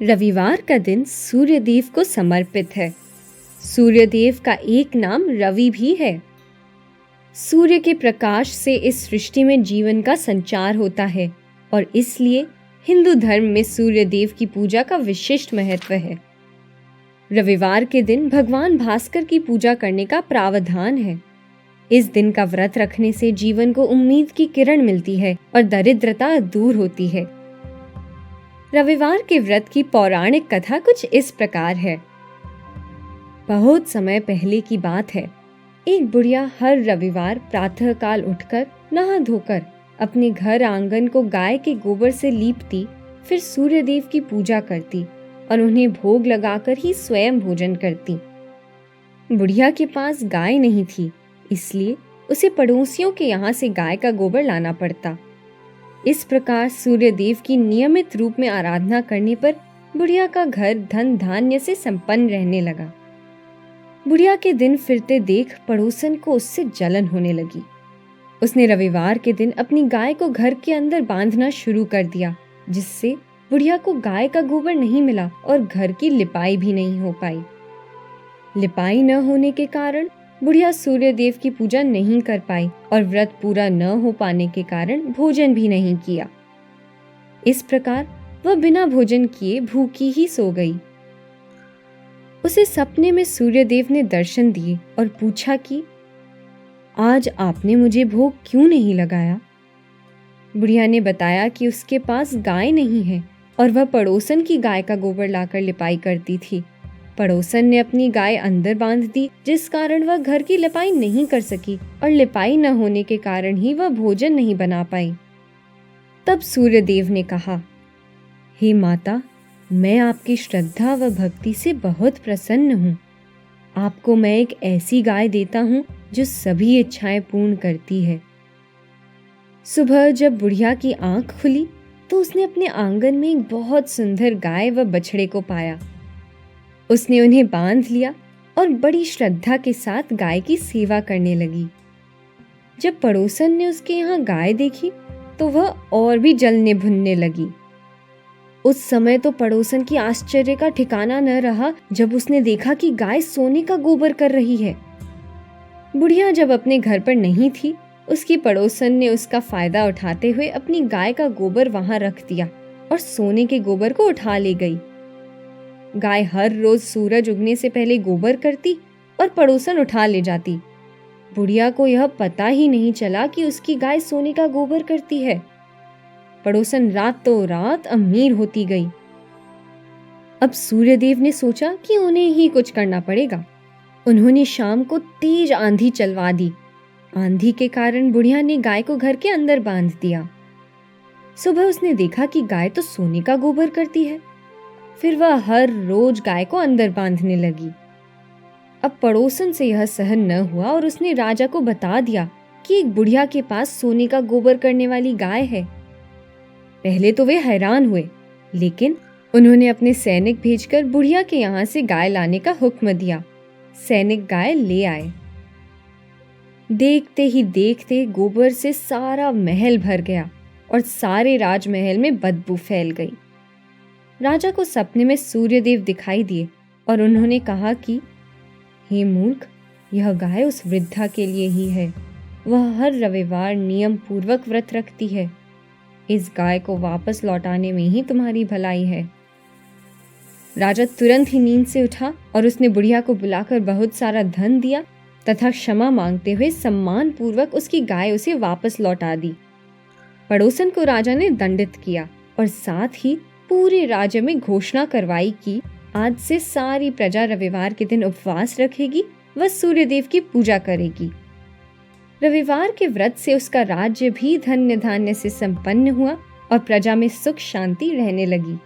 रविवार का दिन सूर्यदेव को समर्पित है। सूर्यदेव का एक नाम रवि भी है। सूर्य के प्रकाश से इस सृष्टि में जीवन का संचार होता है और इसलिए हिंदू धर्म में सूर्यदेव की पूजा का विशिष्ट महत्व है। रविवार के दिन भगवान भास्कर की पूजा करने का प्रावधान है। इस दिन का व्रत रखने से जीवन को उम्मीद की किरण मिलती है और दरिद्रता दूर होती है। रविवार के व्रत की पौराणिक कथा कुछ इस प्रकार है। बहुत समय पहले की बात है। एक बुढ़िया हर रविवार प्रातःकाल उठकर नहा धोकर अपने घर आंगन को गाय के गोबर से लीपती, फिर सूर्यदेव की पूजा करती और उन्हें भोग लगाकर ही स्वयं भोजन करती। बुढ़िया के पास गाय नहीं थी, इसलिए उसे पड़ोसियों के यहाँ से गाय का गोबर लाना पड़ता। इस प्रकार सूर्यदेव की नियमित रूप में आराधना करने पर बुढ़िया का घर धन धान्य से संपन्न रहने लगा। बुढ़िया के दिन फिरते देख पड़ोसन को उससे जलन होने लगी। उसने रविवार के दिन अपनी गाय को घर के अंदर बांधना शुरू कर दिया, जिससे बुढ़िया को गाय का गोबर नहीं मिला और घर की लिपाई भी नहीं हो पाई। लिपाई न होने के कारण बुढ़िया सूर्यदेव की पूजा नहीं कर पाई और व्रत पूरा न हो पाने के कारण भोजन भी नहीं किया। इस प्रकार वह बिना भोजन किए भूखी ही सो गई। उसे सपने में सूर्यदेव ने दर्शन दिए और पूछा कि आज आपने मुझे भोग क्यों नहीं लगाया? बुढ़िया ने बताया कि उसके पास गाय नहीं है और वह पड़ोसन की गाय का गोबर लाकर लिपाई करती थी। पड़ोसन ने अपनी गाय अंदर बांध दी, जिस कारण वह घर की लिपाई नहीं कर सकी और लिपाई न होने के कारण ही वह भोजन नहीं बना पाई। तब सूर्यदेव ने कहा, हे माता, मैं आपकी श्रद्धा व भक्ति से बहुत प्रसन्न हूँ। आपको मैं एक ऐसी गाय देता हूँ जो सभी इच्छाएं पूर्ण करती है। सुबह जब बुढ़िया की आंख खुली तो उसने अपने आंगन में एक बहुत सुंदर गाय व बछड़े को पाया। उसने उन्हें बांध लिया और बड़ी श्रद्धा के साथ गाय की सेवा करने लगी। जब पड़ोसन ने उसके यहाँ गाय देखी तो वह और भी जलने भुनने लगी। उस समय तो पड़ोसन की आश्चर्य का ठिकाना न रहा जब उसने देखा कि गाय सोने का गोबर कर रही है। बुढ़िया जब अपने घर पर नहीं थी, उसकी पड़ोसन ने उसका फायदा उठाते हुए अपनी गाय का गोबर वहां रख दिया और सोने के गोबर को उठा ले गई। गाय हर रोज सूरज उगने से पहले गोबर करती और पड़ोसन उठा ले जाती। बुढ़िया को यह पता ही नहीं चला कि उसकी गाय सोने का गोबर करती है। पड़ोसन रातों रात अमीर होती गई। अब सूर्यदेव ने सोचा कि उन्हें ही कुछ करना पड़ेगा। उन्होंने शाम को तेज आंधी चलवा दी। आंधी के कारण बुढ़िया ने गाय को घर के अंदर बांध दिया। सुबह उसने देखा कि गाय तो सोने का गोबर करती है। फिर वह हर रोज गाय को अंदर बांधने लगी। अब पड़ोसन से यह सहन न हुआ और उसने राजा को बता दिया कि एक बुढ़िया के पास सोने का गोबर करने वाली गाय है। पहले तो वे हैरान हुए, लेकिन उन्होंने अपने सैनिक भेजकर बुढ़िया के यहाँ से गाय लाने का हुक्म दिया। सैनिक गाय ले आए। देखते ही देखते गोबर से सारा महल भर गया और सारे राजमहल में बदबू फैल गई। राजा को सपने में सूर्यदेव दिखाई दिए और उन्होंने कहा कि हे मूर्ख, यह गाय उस वृद्धा के लिए ही है। वह हर रविवार नियम पूर्वक व्रत रखती है। इस गाय को वापस लौटाने में ही तुम्हारी भलाई है। राजा तुरंत ही नींद से उठा और उसने बुढ़िया को बुलाकर बहुत सारा धन दिया तथा क्षमा मांगते हुए सम्मान पूर्वक उसकी गाय उसे वापस लौटा दी। पड़ोसन को राजा ने दंडित किया और साथ ही पूरे राज्य में घोषणा करवाई कि आज से सारी प्रजा रविवार के दिन उपवास रखेगी व सूर्यदेव की पूजा करेगी। रविवार के व्रत से उसका राज्य भी धन्य धान्य से संपन्न हुआ और प्रजा में सुख शांति रहने लगी।